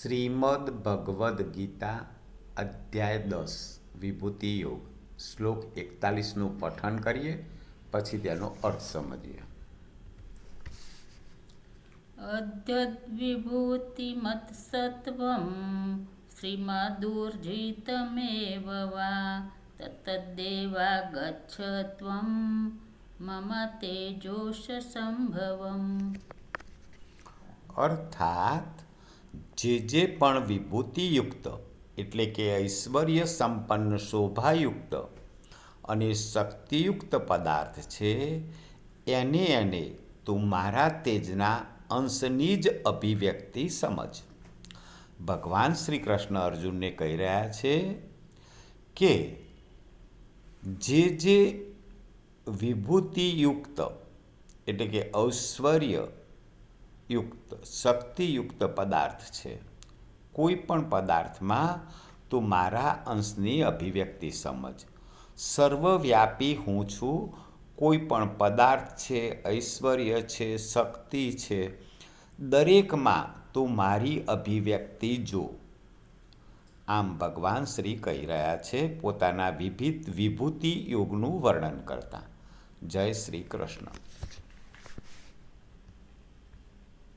શ્રીમદ ભગવદ્ ગીતા અધ્યાય 10 વિભૂતિ યોગ શ્લોક 41નું પઠન કરીએ, પછી તેનો અર્થ સમજીએ. અદ્યદ્વિભૂતિમત્સત્વં શ્રીમદૂર્જિતમેવ વા તત્તદેવાગચ્છત્વં મમ તેજોશસંભવम्. અર્થાત જે પણ વિભૂતિયુક્ત એટલે કે ઐશ્વર્ય સંપન્ન શોભાયુક્ત અને શક્તિયુક્ત પદાર્થ છે, એને તું મારા તેજના અંશની જ અભિવ્યક્તિ સમજ. ભગવાન શ્રી કૃષ્ણ અર્જુનને કહી રહ્યા છે કે જે વિભૂતિયુક્ત એટલે કે ઐશ્વર્યયુક્ત શક્તિયુક્ત પદાર્થ છે, કોઈ પણ પદાર્થમાં તું મારા અંશની અભિવ્યક્તિ સમજ. સર્વવ્યાપી હું છું. કોઈ પણ પદાર્થ છે, ઐશ્વર્ય છે, શક્તિ છે, દરેકમાં તું મારી અભિવ્યક્તિ જો. આમ ભગવાન શ્રી કહી રહ્યા છે પોતાના વિભૂતિ યોગનું વર્ણન કરતા. જય શ્રી કૃષ્ણ.